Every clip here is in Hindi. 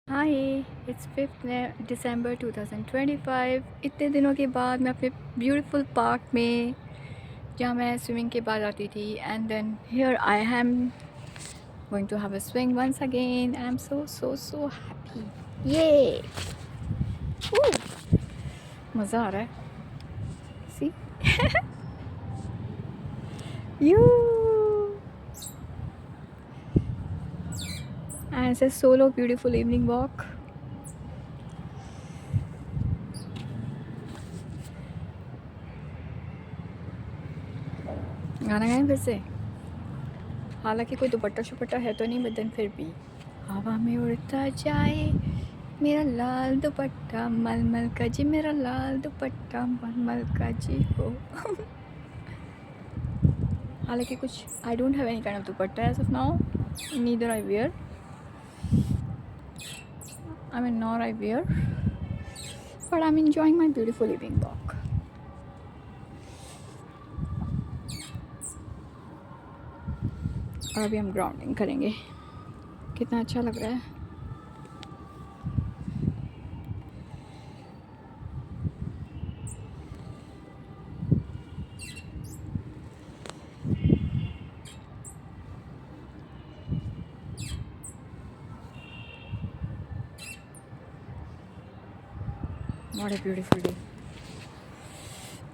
हाय, इट्स 5 दिसंबर 2025। इतने दिनों के बाद मैं अपने ब्यूटीफुल पार्क में, जहाँ मैं स्विमिंग के बाद आती थी, and then here I am going to have a swing once again. I am so happy. ये मज़ा आ रहा है। See you and it's a solo beautiful evening walk. गाना गाएं फिर से। हालांकि कोई दुपट्टा शुपट्टा है तो नहीं, बट देन फिर भी हवा में उड़ता जाए मेरा लाल दुपट्टा मलमल का जी, मेरा लाल दुपट्टा मलमल का जी हो। हालांकि कुछ I don't have any kind of dupatta as of now, neither I wear, I mean nor I wear, but I am enjoying my beautiful living walk. और अभी हम ग्राउंडिंग करेंगे। कितना अच्छा लग रहा है। What a beautiful day.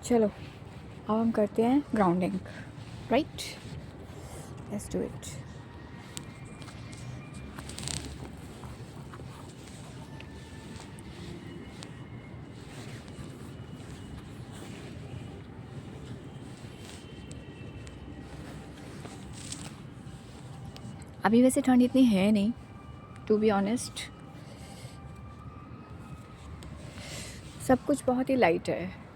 चलो अब हम करते हैं grounding, right? Let's do it. अभी वैसे ठंड इतनी है नहीं, टू बी ऑनेस्ट। सब कुछ बहुत ही लाइट है।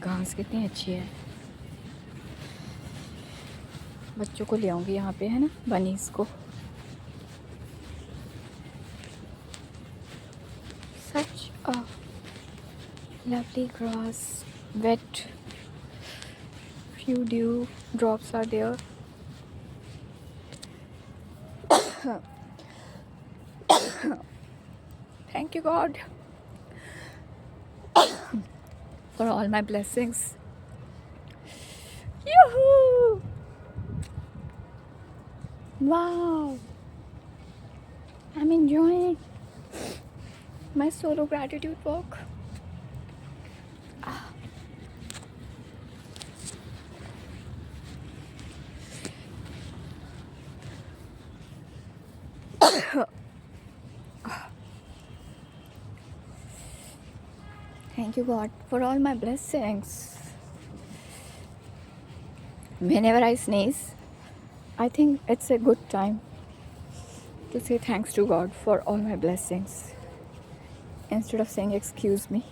घास कितनी अच्छी है। बच्चों को ले आऊँगी यहाँ पे, है ना, बनीज को। Such a lovely grass, wet, few dew drops are there. Thank you God for all my blessings. Yoo-hoo! Wow, I'm enjoying my solo gratitude walk. Thank you God for all my blessings. Whenever I sneeze, I think it's a good time to say thanks to God for all my blessings instead of saying excuse me.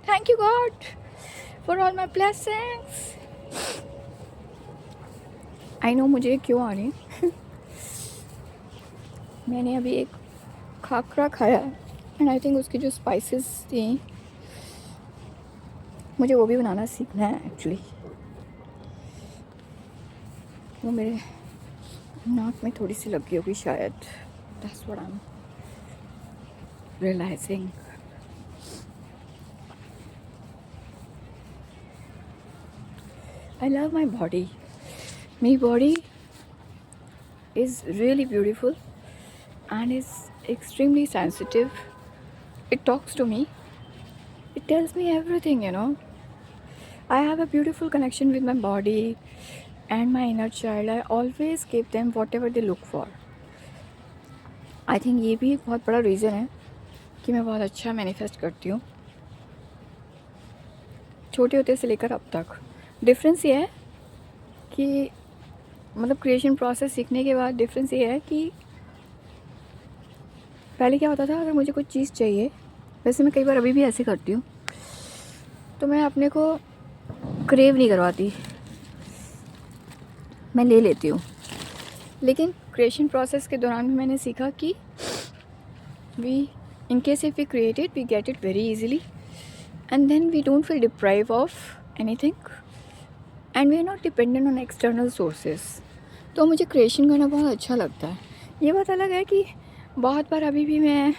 Thank you God for all my blessings. I know मुझे क्यों आ रही है। मैंने अभी एक खाकरा खाया एंड आई थिंक उसकी जो स्पाइसेस थी, मुझे वो भी बनाना सीखना है एक्चुअली। वो मेरे नाक में थोड़ी सी लगी होगी शायद। That's what I am realizing. I love my body. My body is really beautiful and is extremely sensitive. It talks to me. It tells me everything, you know. I have a beautiful connection with my body and my inner child. I always give them whatever they look for. I think ये भी एक बहुत बड़ा रीज़न है कि मैं बहुत अच्छा मैनिफेस्ट करती हूँ, छोटे होते से लेकर अब तक। डिफरेंस ये है कि मतलब क्रिएशन प्रोसेस सीखने के बाद डिफरेंस ये है कि पहले क्या होता था, अगर मुझे कुछ चीज़ चाहिए, वैसे मैं कई बार अभी भी ऐसे करती हूँ, तो मैं अपने को क्रेव नहीं करवाती, मैं ले लेती हूँ। लेकिन क्रिएशन प्रोसेस के दौरान भी मैंने सीखा कि we in case if we create it, we get it very easily and then we don't feel deprive of anything and we are not dependent on external sources. तो मुझे क्रिएशन करना बहुत अच्छा लगता है। ये बात अलग है कि बहुत बार अभी भी मैं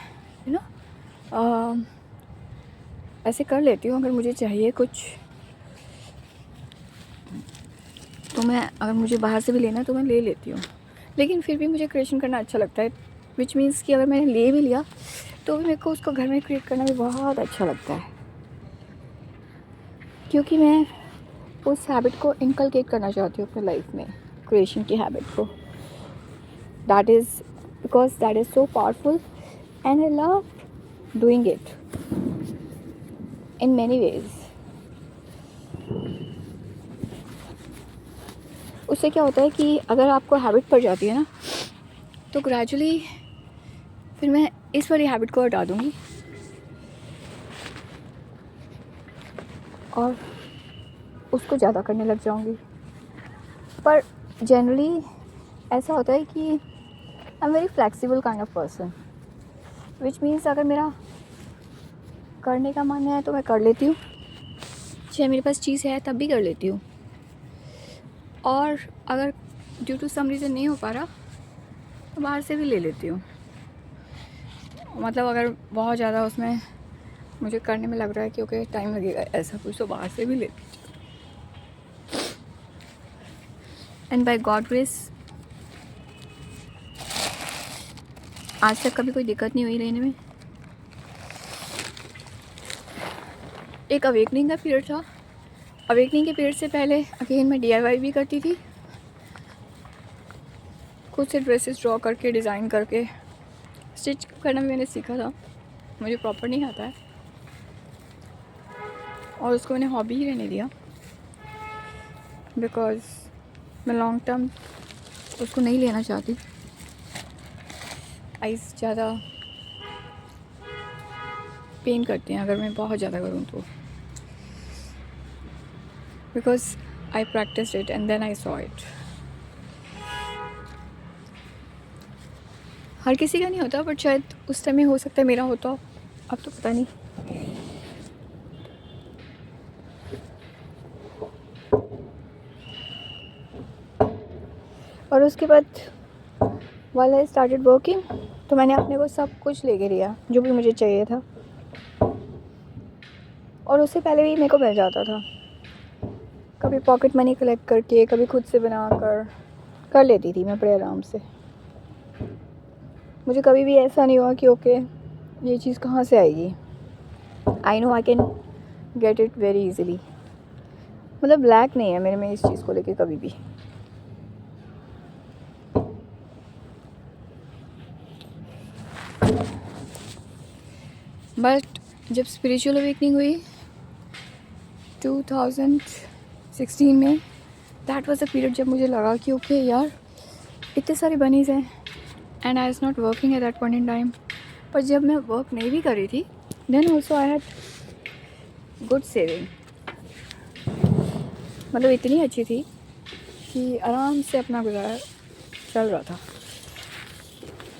ऐसे कर लेती हूँ, अगर मुझे चाहिए कुछ तो मैं, अगर मुझे बाहर से भी लेना है तो मैं ले लेती हूँ, लेकिन फिर भी मुझे क्रिएशन करना अच्छा लगता है। विच मीन्स कि अगर मैंने ले भी लिया तो भी मेरे को उसको घर में क्रिएट करना भी बहुत अच्छा लगता है, क्योंकि मैं उस हैबिट को इनकलकेट करना चाहती हूँ अपने लाइफ में, क्रिएशन की हैबिट को। That is because that is so powerful and I love doing it in many ways. उससे क्या होता है कि अगर आपको हैबिट पड़ जाती है ना, तो ग्रेजुअली फिर मैं इस वाली हैबिट को हटा दूँगी और उसको ज़्यादा करने लग जाऊँगी। पर जनरली ऐसा होता है कि I am very flexible kind of person, which means अगर मेरा करने का मन है तो मैं कर लेती हूँ, चाहे मेरे पास चीज़ है तब भी कर लेती हूँ, और अगर ड्यू टू सम रीज़न नहीं हो पा रहा तो बाहर से भी ले लेती हूँ। मतलब अगर बहुत ज़्यादा उसमें मुझे करने में लग रहा है कि ओके टाइम लगेगा ऐसा कुछ, तो बाहर से भी लेती हूँ। एंड बाय गॉड ग्रेस आज तक कभी कोई दिक्कत नहीं हुई लेने में। एक अवेकनिंग का पीरियड था, अवेकनिंग के पीरियड से पहले अगेन मैं DIY भी करती थी, खुद से ड्रेसेस ड्रॉ करके डिज़ाइन करके स्टिच करना भी मैंने सीखा था, मुझे प्रॉपर नहीं आता है और उसको मैंने हॉबी ही रहने दिया, बिकॉज मैं लॉन्ग टर्म उसको नहीं लेना चाहती। आइज़ ज़्यादा पेन करते हैं अगर मैं बहुत ज़्यादा करूँ तो, because I practice it and then I saw it. हर किसी का नहीं होता, बट शायद उस टाइम में हो सकता है मेरा होता हो, अब तो पता नहीं। और उसके बाद while I started working, तो मैंने अपने को सब कुछ लेके दिया जो भी मुझे चाहिए था, और उससे पहले भी मेरे को मिल जाता था, कभी पॉकेट मनी कलेक्ट करके, कभी खुद से बना कर लेती थी मैं बड़े आराम से। मुझे कभी भी ऐसा नहीं हुआ कि ओके ये चीज़ कहाँ से आएगी, I know I can get it very easily. मतलब लैक नहीं है मेरे में इस चीज़ को लेके कभी भी। बट जब स्पिरिचुअल अवेकनिंग हुई 2016 में, दैट वाज द पीरियड जब मुझे लगा कि ओके यार इतने सारे बनीज़ हैं and I was not working at that point in time. पर जब मैं वर्क नहीं भी कर रही थी, then also I had good saving, मतलब इतनी अच्छी थी कि आराम से अपना गुजारा चल रहा था,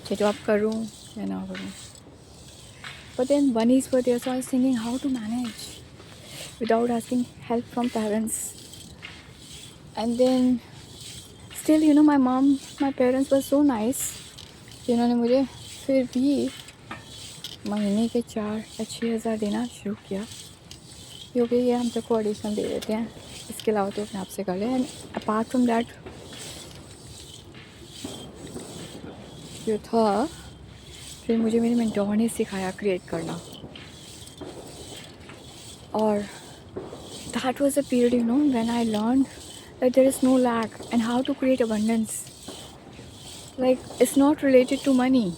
चाहे जॉब करूँ या ना करूँ। But then bunnies were there, so I was thinking how to manage without asking help from parents. And then still, my parents were so nice, जिन्होंने मुझे फिर भी महीने के 4 या 6 हज़ार देना शुरू किया, क्योंकि ये हम सबको एडिशनल दे देते हैं, इसके अलावा तो अपने आप से कर लें। एंड अपार्ट फ्रॉम दैट जो था, फिर मुझे मेरे मेंटोर ने सिखाया क्रिएट करना, और that was a period, when I learned that there is no lack and how to create abundance. Like, it's not related to money.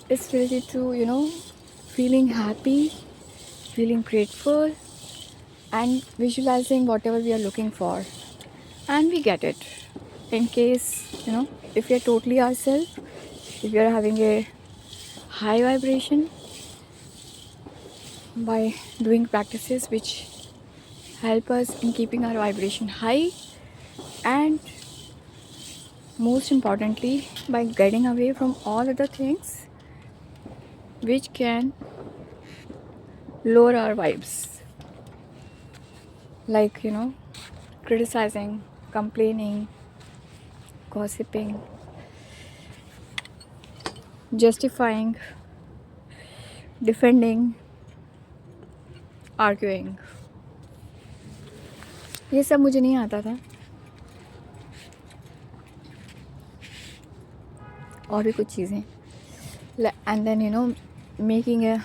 It's related to, feeling happy, feeling grateful, and visualizing whatever we are looking for. And we get it. In case, if we are totally ourselves, if we are having a high vibration by doing practices which help us in keeping our vibration high, and most importantly by getting away from all other things which can lower our vibes, like criticizing, complaining, gossiping, justifying, defending, arguing. ये सब मुझे नहीं आता था, और भी कुछ चीज़ें. And then making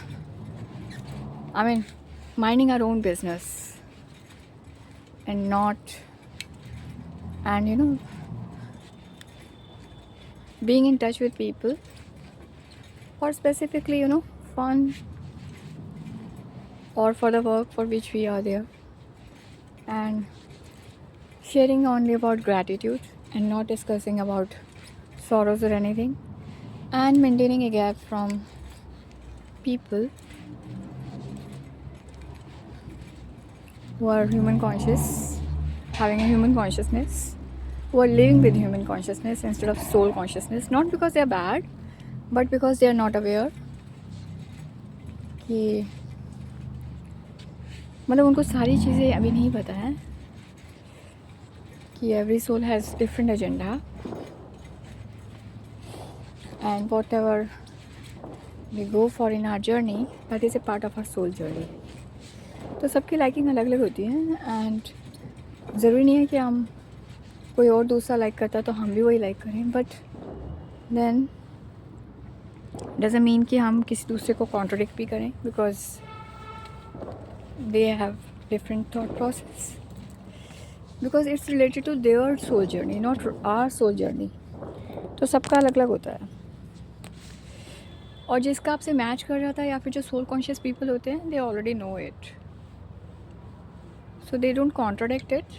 minding our own business and not, and being in touch with people for specifically fun or for the work for which we are there, and sharing only about gratitude and not discussing about sorrows or anything, and maintaining a gap from people who are human conscious, having a human consciousness, who are living with human consciousness instead of soul consciousness, not because they are bad but because they are not aware कि मतलब उनको सारी चीज़ें अभी नहीं पता है कि every soul has different agenda, and whatever we go for in our journey, that is a part of our soul journey. तो सबकी लाइकिंग अलग अलग होती है, एंड ज़रूरी नहीं है कि हम कोई और दूसरा लाइक करता तो हम भी वही लाइक करें, बट देन डजंट मीन कि हम किसी दूसरे को कॉन्ट्रोडिक्ट भी करें, because they have different thought process, because it's related to their soul journey, not our soul journey. तो सबका अलग अलग होता है, और जिसका आपसे मैच कर जाता है या फिर जो सोल कॉन्शियस पीपल होते हैं, they already know it, so they don't contradict it,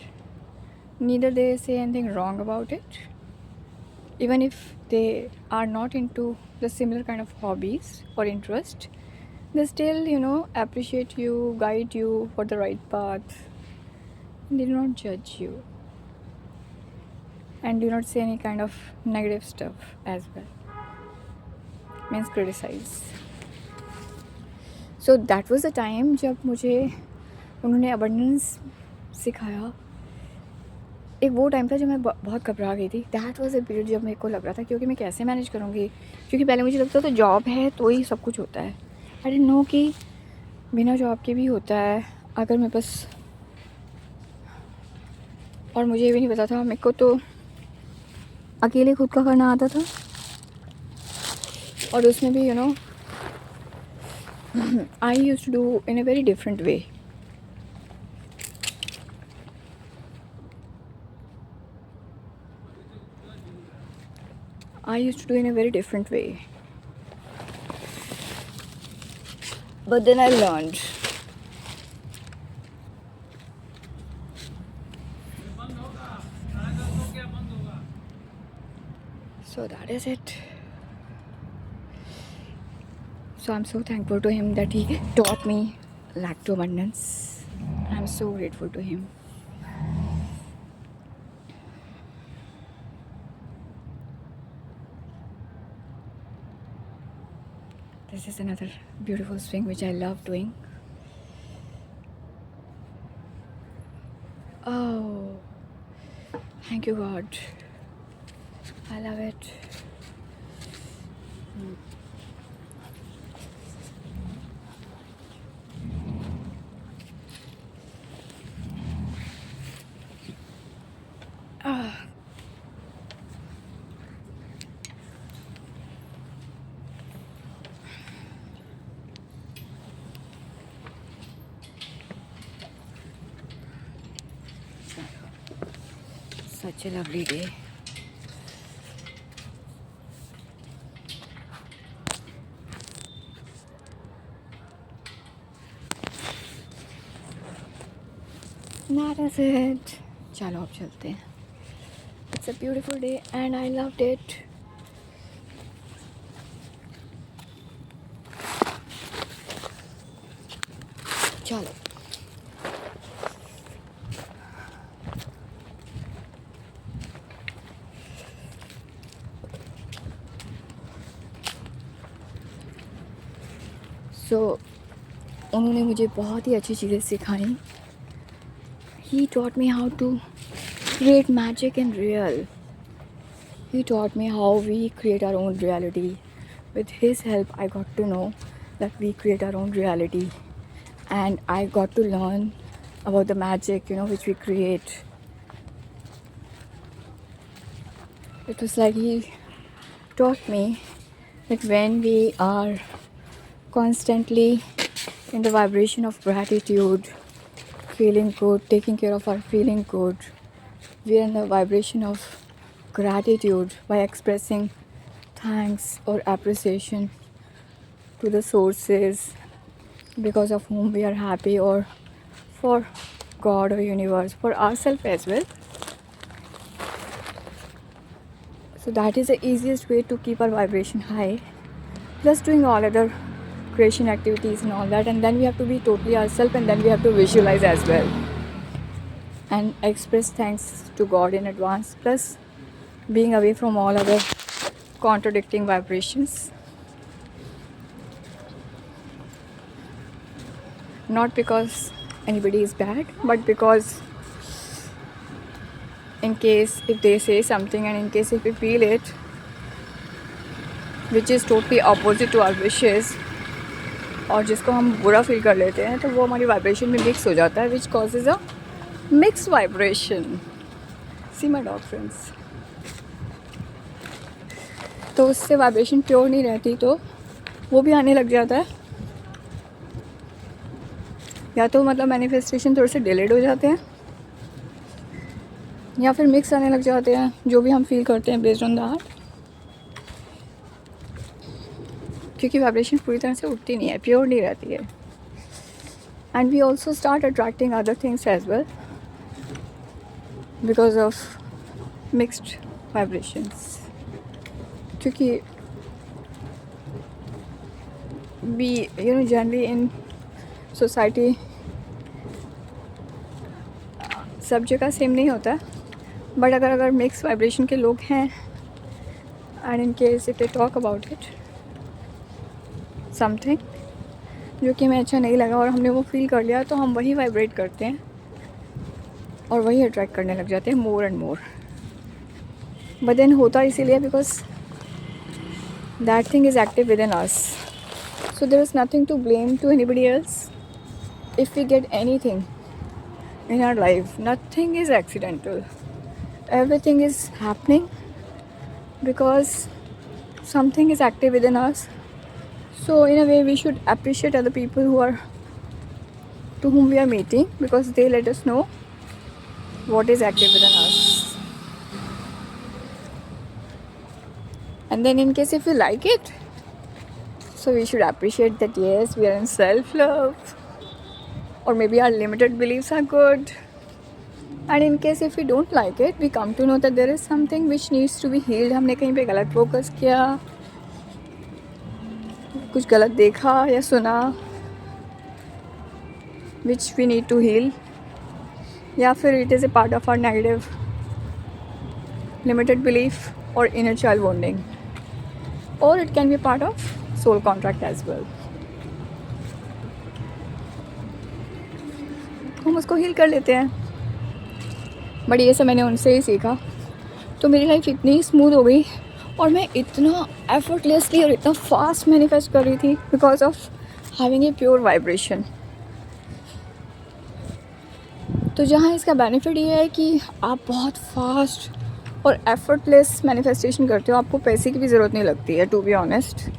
neither they say anything wrong about it. Even if they are not into the similar kind of hobbies or interest, they still appreciate you, guide you for the right path. They do not judge you and do not say any kind of negative stuff as well, means criticize. So that was the time जब मुझे उन्होंने अबंडेंस सिखाया. एक वो टाइम था जब मैं बहुत घबरा गई थी. दैट वाज अ पीरियड जब मेरे को लग रहा था क्योंकि मैं कैसे मैनेज करूँगी, क्योंकि पहले मुझे लगता था जॉब है तो ही सब कुछ होता है. आई डिडंट नो कि बिना जॉब के भी होता है अगर मैं बस, और मुझे ये भी नहीं पता था, मेरे को तो अकेले खुद का करना आता था, और उसमें भी I used to do in a very different way. I used to do in a very different way. But then I learned. So that is it. So I'm so thankful to him that he taught me lack to abundance. I'm so grateful to him. This is another beautiful swing which I love doing. Oh, thank you God. I love it. such a lovely day. That is it. चलो अब चलते हैं. It's a beautiful day and I loved it. चलो. So उन्होंने मुझे बहुत ही अच्छी चीज़ें सिखाई. He taught me how to create magic in real. He taught me how we create our own reality. With his help, I got to know that we create our own reality, and I got to learn about the magic, which we create. It was like he taught me that when we are constantly in the vibration of gratitude, feeling good, taking care of our feeling good, we are in the vibration of gratitude by expressing thanks or appreciation to the sources because of whom we are happy, or for God or universe, for ourselves as well. So that is the easiest way to keep our vibration high, plus doing all other creation activities and all that, and then we have to be totally ourselves, and then we have to visualize as well and express thanks to God in advance, plus being away from all other contradicting vibrations. Not because anybody is bad, but because in case if they say something, and in case if we feel it which is totally opposite to our wishes, और जिसको हम बुरा फील कर लेते हैं, तो वो हमारी वाइब्रेशन में मिक्स हो जाता है, which causes a mix vibration. See my dog friends. तो उससे वाइब्रेशन प्योर नहीं रहती, तो वो भी आने लग जाता है, या तो मतलब मैनिफेस्टेशन थोड़े से डिलेड हो जाते हैं, या फिर मिक्स आने लग जाते हैं, जो भी हम फील करते हैं बेस्ड ऑन दैट, क्योंकि वाइब्रेशन पूरी तरह से उठती नहीं है, प्योर नहीं रहती है. And we also start attracting other things as well because of mixed vibrations. क्योंकि वी जनरली इन सोसाइटी सब जगह सेम नहीं होता है, बट अगर मिक्स वाइब्रेशन के लोग हैं, and in case if they talk about it something जो कि हमें अच्छा नहीं लगा और हमने वो फील कर लिया, तो हम वही वाइब्रेट करते हैं और वही अट्रैक्ट करने लग जाते हैं more and more. But then होता इसीलिए because that thing is active within us. So there is nothing to blame to anybody else. If we get anything in our life, nothing is accidental. Everything is happening because something is active within us. So in a way we should appreciate other people to whom we are meeting, because they let us know what is active within us. And then in case if we like it, so we should appreciate that yes, we are in self-love, or maybe our limited beliefs are good. And in case if we don't like it, we come to know that there is something which needs to be healed. हमने कहीं पे गलत फोकस किया, कुछ गलत देखा या सुना, which we need to heal, या फिर it is a part of our negative limited belief or inner child wounding, or it can be part of soul contract as well. हम उसको हील कर लेते हैं. बट ये सब मैंने उनसे ही सीखा, तो मेरी लाइफ इतनी स्मूथ हो गई और मैं इतना एफर्टलेसली और इतना फास्ट मैनिफेस्ट कर रही थी because of having a pure vibration. तो जहाँ इसका बेनिफिट ये है कि आप बहुत फास्ट और एफर्टलेस मैनिफेस्टेशन करते हो, आपको पैसे की भी ज़रूरत नहीं लगती है, टू बी ऑनेस्ट,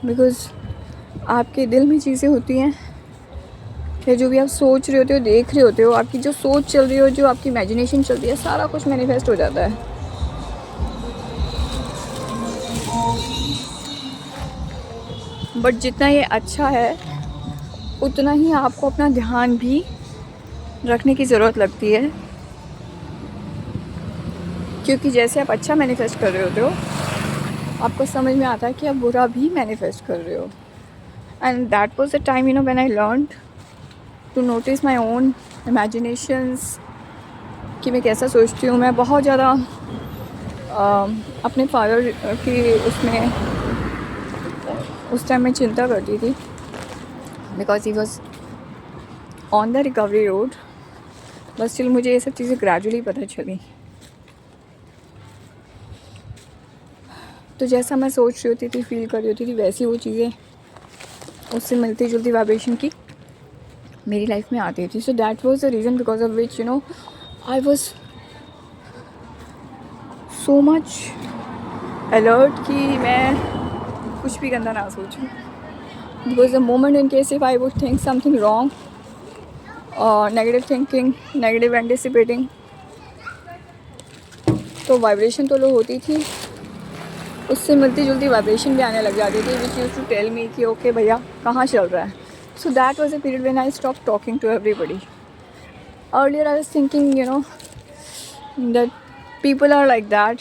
बिकॉज आपके दिल में चीज़ें होती हैं या जो भी आप सोच रहे होते हो, देख रहे होते हो, आपकी जो सोच चल रही हो, जो आपकी इमेजिनेशन चल रही है, सारा कुछ मैनिफेस्ट हो जाता है। बट जितना ये अच्छा है उतना ही आपको अपना ध्यान भी रखने की ज़रूरत लगती है, क्योंकि जैसे आप अच्छा मैनिफेस्ट कर रहे होते हो आपको समझ में आता है कि आप बुरा भी मैनिफेस्ट कर रहे हो। And that was the time when I learned to notice my own imaginations, कि मैं कैसा सोचती हूँ। मैं बहुत ज़्यादा अपने फादर की उस टाइम मैं चिंता करती थी, because he was on the recovery road. बस स्टिल मुझे ये सब चीज़ें ग्रेजुअली पता चली। तो जैसा मैं सोच रही होती थी, फील कर रही होती थी, वैसी वो चीज़ें उससे मिलती जुलती वाइब्रेशन की मेरी लाइफ में आती थी। सो that was the reason because of which I was so much alert कि मैं कुछ भी गंदा ना सोचूं। Because the moment in case if I would think something wrong और नेगेटिव थिंकिंग, नेगेटिव एंटिसिपेटिंग, तो वाइब्रेशन तो लो होती थी, उससे मिलती जुलती वाइब्रेशन भी आने लग जाती थी, which use to tell me कि ओके भैया कहाँ चल रहा है। So that was a period when I stop talking to everybody. Earlier I was thinking that people are like that,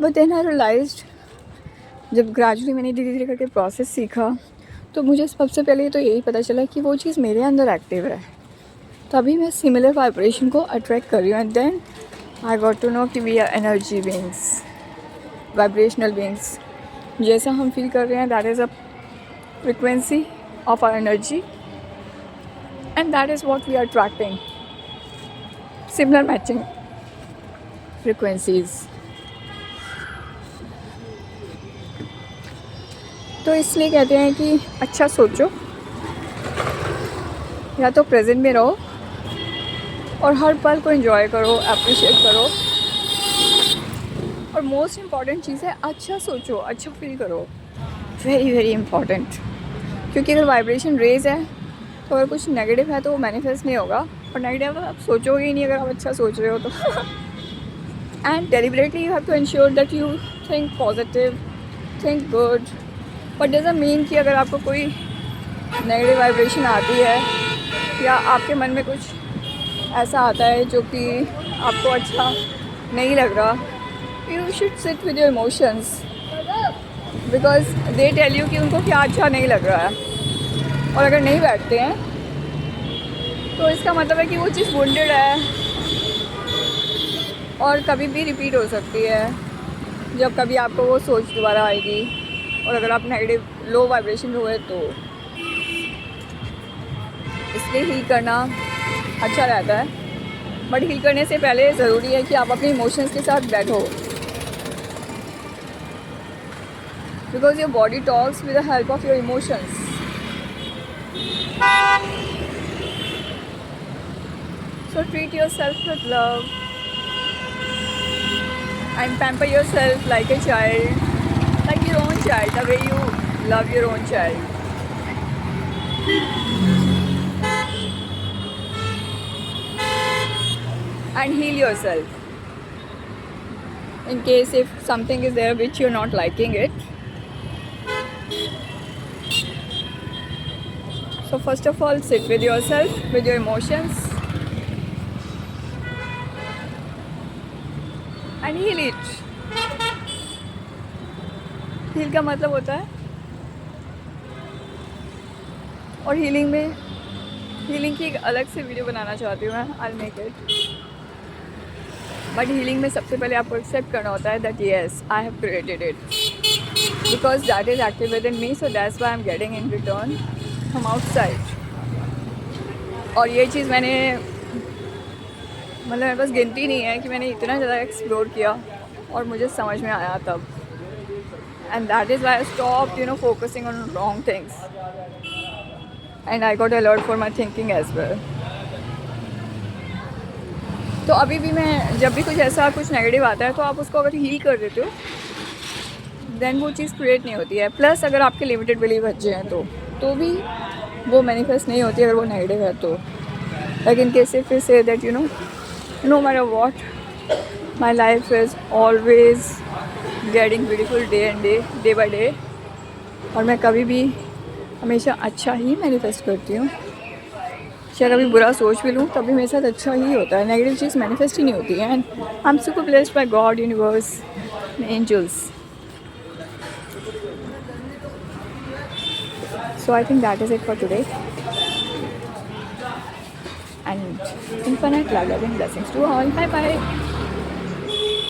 but then I realized, जब ग्रेजुअली मैंने धीरे धीरे करके प्रोसेस सीखा तो मुझे सबसे पहले तो यही पता चला कि वो चीज़ मेरे अंदर एक्टिव है, तभी मैं सिमिलर वाइब्रेशन को अट्रैक्ट कर रही हूँ। And then I got to know कि we are energy beings, vibrational beings. जैसा हम फील कर रहे हैं that is a frequency of our energy, and that is what we are attracting, similar matching frequencies. तो इसलिए कहते हैं कि अच्छा सोचो, या तो प्रेजेंट में रहो और हर पल को एंजॉय करो, अप्रिशिएट करो, और मोस्ट इम्पॉर्टेंट चीज़ है अच्छा सोचो, अच्छा फील करो। वेरी वेरी इम्पॉर्टेंट, क्योंकि अगर वाइब्रेशन रेज है तो अगर कुछ नेगेटिव है तो वो मैनिफेस्ट नहीं होगा, और नेगेटिव आप सोचोगे ही नहीं अगर आप अच्छा सोच रहे हो तो। And deliberately you have to ensure that you think positive, think good, but doesn't mean कि अगर आपको कोई नेगेटिव वाइब्रेशन आती है या आपके मन में कुछ ऐसा आता है जो कि आपको अच्छा नहीं लग रहा, you should sit with your emotions, because they tell you कि उनको क्या अच्छा नहीं लग रहा है। और अगर नहीं बैठते हैं तो इसका मतलब है कि वो चीज़ वुंडेड है और कभी भी रिपीट हो सकती है, जब कभी आपको वो सोच दोबारा आएगी। और अगर आप नेगेटिव लो वाइब्रेशन हुए तो इसलिए हील करना अच्छा रहता है, बट हील करने से पहले ज़रूरी है कि आप अपने इमोशंस के साथ बैठो, because your body talks with the help of your emotions. So treat yourself with love and pamper yourself like a child, like your own child, the way you love your own child. And heal yourself in case if something is there which you're not liking it. So first of all, sit with yourself, with your emotions, and heal it. Heal का मतलब होता है, और हीलिंग की एक अलग से वीडियो बनाना चाहती हूँ मैं, I make it. But healing में सबसे पहले आपको एक्सेप्ट करना होता है that yes I have created it, because that is active with in me, so that's why I am getting in return from outside. और ये चीज़ मैंने मेरे पास गिनती नहीं है कि मैंने इतना ज़्यादा एक्सप्लोर किया और मुझे समझ में आया तब। And that is why I stopped focusing on wrong things, and I got alert for my thinking as well. तो अभी भी मैं जब भी कुछ नेगेटिव आता है तो आप उसको अगर हील कर देते हो देन वो चीज़ क्रिएट नहीं होती है। प्लस अगर आपके लिमिटेड बिलीव बच्चे हैं तो भी वो मैनिफेस्ट नहीं होती अगर वो नेगेटिव है तो। लेकिन कैसे फिर से that you know, no matter what, my life is always getting beautiful day and day by day. और मैं कभी भी हमेशा अच्छा ही मैनिफेस्ट करती हूँ। चाहे कभी बुरा सोच भी लूँ तब भी मेरे साथ अच्छा ही होता है, नेगेटिव चीज़ मैनिफेस्ट ही नहीं होती है। And I am super blessed by God, universe, angels. So I think that is it for today. And infinite love and blessings to all. Bye bye.